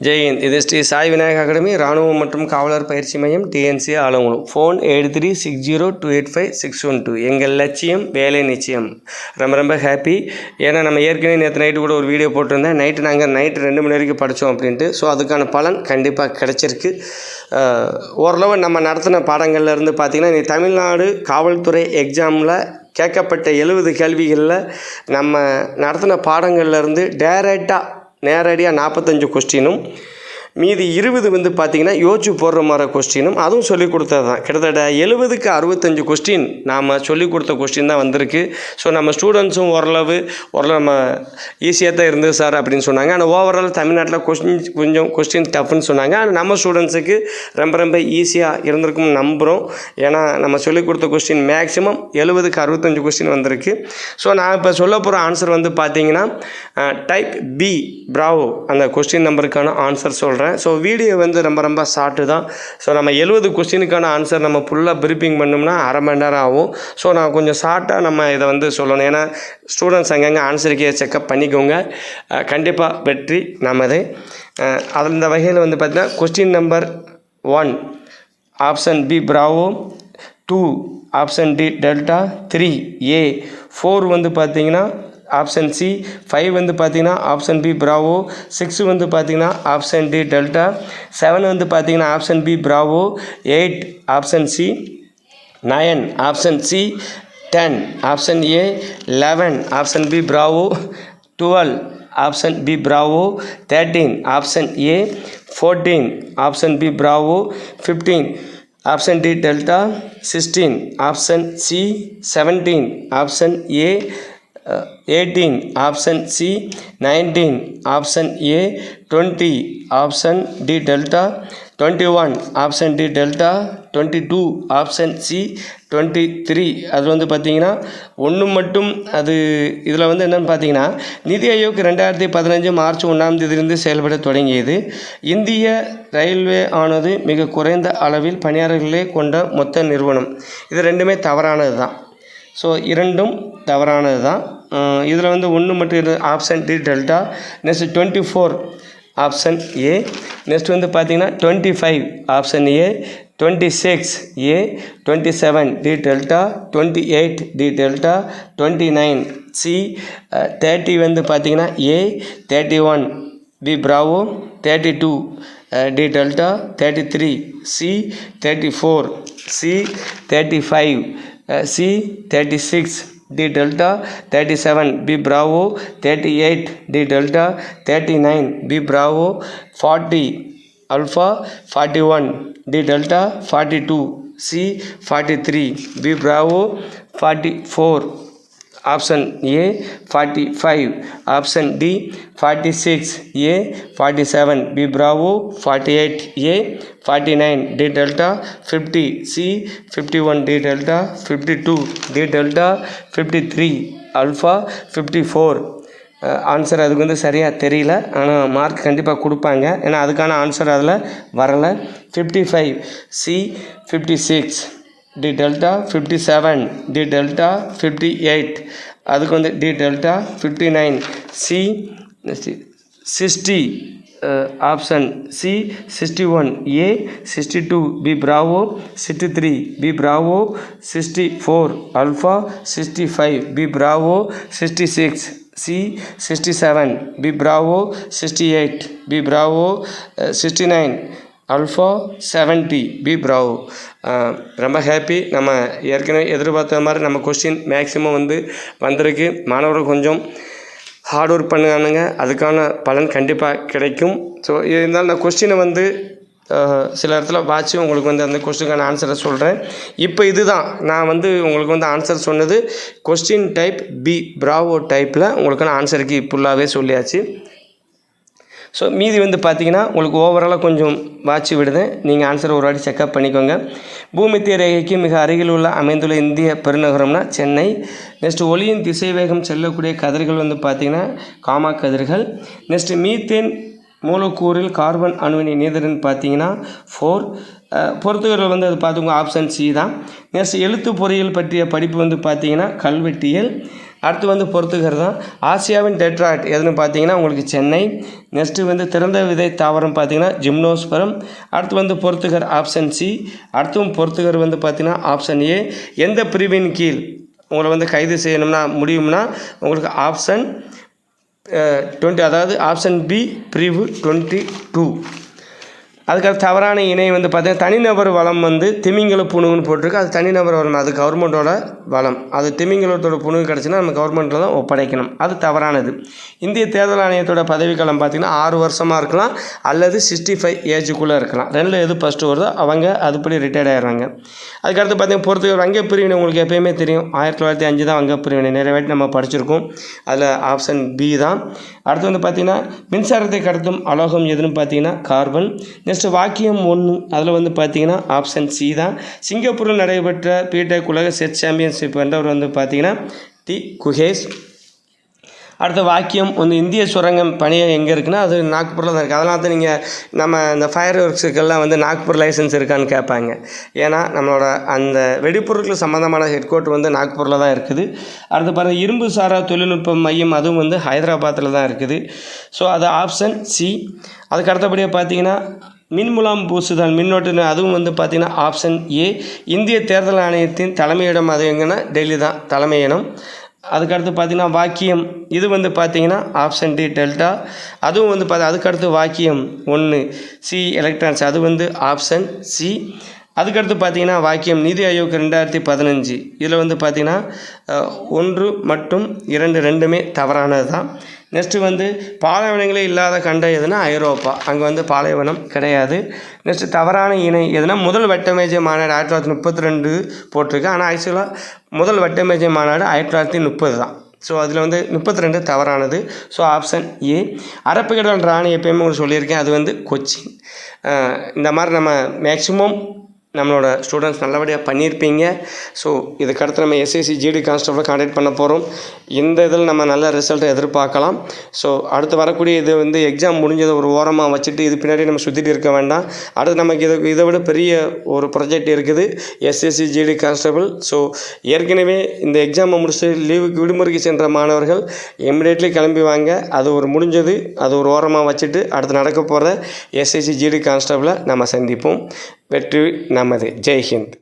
ஜெயின், இது ஸ்ரீ சாய் விநாயக அகாடமி இராணுவம் மற்றும் காவலர் பயிற்சி மையம் டிஎன்சி ஆலங்குளம். ஃபோன் 8360285612. எங்கள் லட்சியம் வேலை நிச்சயம். ரொம்ப ஹாப்பி. ஏன்னா நம்ம ஏற்கனவே நேற்று நைட்டு கூட ஒரு வீடியோ போட்டிருந்தேன். நைட்டு 2 மணி வரைக்கும் படித்தோம் அப்படின்ட்டு. ஸோ அதுக்கான பலன் கண்டிப்பாக கிடச்சிருக்கு. ஓரளவு நம்ம நடத்தின பாடங்கள்லேருந்து பார்த்திங்கன்னா நீ தமிழ்நாடு காவல்துறை எக்ஸாமில் கேட்கப்பட்ட 70 கேள்விகளில் நம்ம நடத்தின பாடங்கள்லேருந்து நேரடியாக 45 கொஸ்டினும் மீதி 20 வந்து பார்த்திங்கன்னா யோசிச்சு போடுற மாதிரி கொஸ்டினும் அதுவும் சொல்லிக் கொடுத்தது தான். கிட்டத்தட்ட 70க்கு 65 கொஸ்டின் நாம் சொல்லிக் கொடுத்த கொஸ்டின் தான் வந்திருக்கு. ஸோ நம்ம ஸ்டூடெண்ட்ஸும் ஓரளவு நம்ம ஈஸியாக தான் இருந்தது சார் அப்படின்னு சொன்னாங்க. ஆனால் ஓவரால் தமிழ்நாட்டில் கொஞ்சம் கொஸ்டின் டஃப்னு சொன்னாங்க. ஆனால் நம்ம ஸ்டூடெண்ட்ஸுக்கு ரொம்ப ஈஸியாக இருந்திருக்கும்னு நம்புகிறோம். ஏன்னா நம்ம சொல்லிக் கொடுத்த கொஸ்டின் மேக்ஸிமம் 70க்கு 65 கொஸ்டின் வந்திருக்கு. ஸோ நான் இப்போ சொல்ல போகிற ஆன்சர் வந்து பார்த்திங்கன்னா டைப் பி பிராவோ அந்த கொஸ்டின் நம்பருக்கான ஆன்சர் சொல்கிறேன். ஸோ வீடியோ வந்து ரொம்ப ஷார்ட்டு தான். ஸோ நம்ம 70 கொஸ்டினுக்கான ஆன்சர் நம்ம ஃபுல்லாக ப்ரீப்பிங் பண்ணோம்னா அரை மணி நேரம் ஆகும். ஸோ நான் கொஞ்சம் ஷார்ட்டாக நம்ம இதை வந்து சொல்லணும். ஏன்னா ஸ்டூடெண்ட்ஸ் அங்கங்கே ஆன்சருக்கே செக்அப் பண்ணிக்கோங்க. கண்டிப்பாக வெற்றி நமது. அந்த வகையில் வந்து பார்த்தீங்கன்னா question number 1 option B bravo, 2 option D delta, 3 A, 4 வந்து பார்த்தீங்கன்னா ஆப்ஷன் சி, 5 வந்து பார்த்தீங்கன்னா ஆப்ஷன் பி பிராவோ, 6 வந்து பார்த்தீங்கன்னா ஆப்ஷன் டி டெல்டா, 7 வந்து பார்த்தீங்கன்னா option B bravo, 8 option C, 9 option C, 10 option A, 11 option B bravo, 12 option B bravo, 13 option A, 14 option B bravo, 15 option D delta, 16 option C, 17 option A, 18 option C, 19 option A, 20 option D delta, 21 option D delta, 22 option C, 23 அது வந்து பார்த்திங்கன்னா ஒன்று மட்டும் அது இதில் வந்து என்னென்னு பார்த்தீங்கன்னா நிதி ஆயோக் 2015 மார்ச் 1ஆம் தேதியிலிருந்து செயல்பட தொடங்கியது. இந்திய ரயில்வே ஆனது மிக குறைந்த அளவில் பணியாளர்களே கொண்ட மொத்த நிறுவனம். இது ரெண்டுமே தவறானது தான். ஸோ இரண்டும் தவறானது தான். இதில் வந்து ஒன்று மட்டும் option D delta. Next 24 option A. Next வந்து பார்த்திங்கன்னா 25 option A, 26 A, 27 D delta, 28 D delta, 29 C, 30 வந்து பார்த்திங்கன்னா A, 31 B bravo, 32 D delta, 33 C, 34 C, 35 C, 36 D delta, 37 B bravo, 38 D delta, 39 B bravo, 40 alpha, 41 D delta, 42 C, 43 B bravo, 44 option A, 45 option D, 46 A, 47 B bravo, 48 A, 49 D delta, 50 C, 51 D delta, 52 D delta, 53 alpha, 54 answer அதுக்கு வந்து சரியாக தெரியல. ஆனால் mark கண்டிப்பாக கொடுப்பாங்க. ஏன்னா அதுக்கான answer அதில் வரலை. 55 C, 56 D delta, 57 D delta, 58 அதுக்கு வந்து D delta, 59 C, 60 option C, 61 A, 62 B bravo, 63 B bravo, 64 alpha, 65 B bravo, 66 C, 67 B bravo, 68 B bravo, 69 alpha, 70 B bravo. ரொம்ப ஹாப்பி. நம்ம ஏற்கனவே எதிர்பார்த்த மாதிரி நம்ம கொஸ்டின் மேக்ஸிமம் வந்து வந்திருக்கு. மாணவர்கள் கொஞ்சம் ஹார்ட் ஒர்க் பண்ணுவானுங்க, அதுக்கான பலன் கண்டிப்பாக கிடைக்கும். ஸோ இருந்தாலும் நான் கொஸ்டினை வந்து சில இடத்துல வாட்சி உங்களுக்கு வந்து அந்த கொஸ்டினுக்கான ஆன்சரை சொல்கிறேன். இப்போ இதுதான் நான் வந்து உங்களுக்கு வந்து ஆன்சர் சொன்னது கொஸ்டின் டைப் பி பிராவோ டைப்பில் உங்களுக்கான ஆன்சருக்கு ஃபுல்லாகவே சொல்லியாச்சு. ஸோ மீதி வந்து பார்த்திங்கன்னா உங்களுக்கு ஓவராலாக கொஞ்சம் வாட்சி விடுதேன். நீங்கள் ஆன்சரை ஒரு வாட்டி செக்அப் பண்ணிக்கோங்க. பூமத்திய ரேகைக்கு மிக அருகில் உள்ள அமைந்துள்ள இந்திய பெருநகரம்னா சென்னை. நெக்ஸ்ட்டு ஒளியின் திசை வேகம் செல்லக்கூடிய கதிர்கள் வந்து பார்த்திங்கன்னா காமா கதிர்கள். நெக்ஸ்ட்டு மீத்தேன் மூலக்கூறில் கார்பன் அணுவின் நீதரன் பார்த்தீங்கன்னா 4. பொறுத்துகள் வந்து அது பார்த்துங்க ஆப்ஷன் சி தான். நெக்ஸ்ட் எழுத்து பொறியியல் பற்றிய படிப்பு வந்து பார்த்திங்கன்னா கல்வெட்டியல். அடுத்து வந்து பொறுத்துகர் தான். ஆசியாவின் டெட்ராய்ட் எதுன்னு பார்த்தீங்கன்னா உங்களுக்கு சென்னை. நெக்ஸ்ட்டு வந்து திறந்த விதை தாவரம் பார்த்தீங்கன்னா ஜிம்னோஸ்பரம். அடுத்து வந்து பொறுத்துகர் ஆப்ஷன் சி. அடுத்தும் பொறுத்துகர் வந்து பார்த்தீங்கன்னா ஆப்ஷன் ஏ. எந்த பிரிவின் கீழ் உங்களை வந்து கைது செய்யணும்னா முடியும்னா உங்களுக்கு ஆப்ஷன் 20, அதாவது ஆப்ஷன் பி பிரிவு 22. அதுக்கடுத்து தவறான இணை வந்து பார்த்தீங்கன்னா தனிநபர் வளம் வந்து திமிங்கல புணுகுன்னு போட்டிருக்கு. அது தனிநபர் வளம், அது கவர்மெண்ட்டோட வளம். அது திமிங்கலத்தோட புணுகு கிடச்சுன்னா நம்ம கவர்மெண்ட்டில் தான் ஒப்படைக்கணும். அது தவறானது. இந்திய தேர்தல் ஆணையத்தோட பதவிக்காலம் பார்த்திங்கன்னா 6 வருஷமாக இருக்கலாம் அல்லது 65 ஏஜுக்குள்ளே இருக்கலாம். ரெண்டில் எது ஃபஸ்ட்டு வருதோ அவங்க அதுபடி ரிட்டையர்ட் ஆயிடுறாங்க. அதுக்கடுத்து பார்த்திங்கன்னா பொறுத்தவரை வங்க பிரிவினை உங்களுக்கு எப்போயுமே தெரியும். 1905 தான் வங்க பிரிவினை நிறைவேற்றி நம்ம படிச்சிருக்கோம். அதில் ஆப்ஷன் பி தான். அடுத்து வந்து பார்த்திங்கன்னா மின்சாரத்தை கடத்தும் அலோகம் எதுன்னு பார்த்தீங்கன்னா கார்பன். நெக்ஸ்ட்டு வாக்கியம் 1 அதில் வந்து பார்த்திங்கன்னா ஆப்ஷன் சி தான். சிங்கப்பூரில் நடைபெற்ற பீடெக் உலக செஸ் சாம்பியன்ஷிப் வென்றவர் வந்து பார்த்திங்கன்னா டி குகேஷ். அடுத்த வாக்கியம் வந்து இந்திய சுரங்கம் பணியை எங்கே இருக்குன்னா அது நாக்பூரில் தான் இருக்குது. அதனால தான் நீங்கள் நம்ம இந்த ஃபயர் ஒர்க்ஸுக்கெல்லாம் வந்து நாக்பூர் லைசன்ஸ் இருக்கான்னு கேட்பாங்க. ஏன்னா நம்மளோட அந்த வெடிப்பொருட்கள் சம்மந்தமான ஹெட் குவார்ட்டர் வந்து நாக்பூரில் தான் இருக்குது. அடுத்து பாருங்கள் இரும்பு சாரா தொழில்நுட்ப மையம் அதுவும் வந்து ஹைதராபாத்தில் தான் இருக்குது. ஸோ அது ஆப்ஷன் சி. அதுக்கு அடுத்தபடியாக பார்த்தீங்கன்னா மின்முலாம் பூசுதல் மின்னோட்டு அதுவும் வந்து பார்த்திங்கன்னா ஆப்ஷன் ஏ. இந்திய தேர்தல் ஆணையத்தின் தலைமையிடம் அது எங்கன்னா டெல்லி தான் தலைமையிடம். அதுக்கடுத்து பார்த்திங்கன்னா வாக்கியம் இது வந்து பார்த்திங்கன்னா ஆப்ஷன் டி டெல்டா. அதுவும் வந்து அதுக்கடுத்து வாக்கியம் 1 சி எலக்ட்ரான்ஸ் அது வந்து ஆப்ஷன் சி. அதுக்கடுத்து பார்த்திங்கன்னா வாக்கியம் நிதி ஆயோக் 2015 இதில் வந்து பார்த்திங்கன்னா 1 மற்றும் 2 ரெண்டுமே தவறானது தான். நெக்ஸ்ட்டு வந்து பாலைவனங்களே இல்லாத கண்டம் எதுனா ஐரோப்பா, அங்கே வந்து பாலைவனம் கிடையாது. நெக்ஸ்ட்டு தவறான இணை எதுனா முதல் வட்டமேஜை மாநாடு 1932 போட்டிருக்கு. ஆனால் ஆக்சுவலாக முதல் வட்டமேஜை மாநாடு 1930 தான். ஸோ அதில் வந்து 32 தவறானது. So option A. அரபிக்கடல் ராணி எப்பயுமே உங்களுக்கு சொல்லியிருக்கேன், அது வந்து கொச்சின். இந்த மாதிரி நம்ம மேக்ஸிமம் நம்மளோட ஸ்டூடெண்ட்ஸ் நல்லபடியாக பண்ணியிருப்பீங்க. ஸோ இதுக்கடுத்து நம்ம எஸ்எஸ்சி ஜிடி கான்ஸ்டபிளை கான்டாக்ட் பண்ண போகிறோம். இந்த இதில் நம்ம நல்ல ரிசல்ட்டை எதிர்பார்க்கலாம். ஸோ அடுத்து வரக்கூடிய இது வந்து எக்ஸாம் முடிஞ்சதை ஒரு ஓரமாக வச்சுட்டு இது பின்னாடி நம்ம சுற்றிட்டு இருக்க வேண்டாம். அடுத்து நமக்கு இதை விட பெரிய ஒரு ப்ராஜெக்ட் இருக்குது எஸ்எஸ்சி ஜிடி கான்ஸ்டபிள். ஸோ ஏற்கனவே இந்த எக்ஸாமை முடிச்சு லீவுக்கு விடுமுறைக்கு சென்ற மாணவர்கள் இமிடியேட்லி கிளம்பி வாங்க. அது ஒரு முடிஞ்சது அது ஒரு ஓரமாக வச்சுட்டு அடுத்து நடக்க போகிற எஸ்எஸ்சி ஜிடி கான்ஸ்டபிளை நம்ம சந்திப்போம். வெற்றி நமது. ஜெய்ஹிந்த்.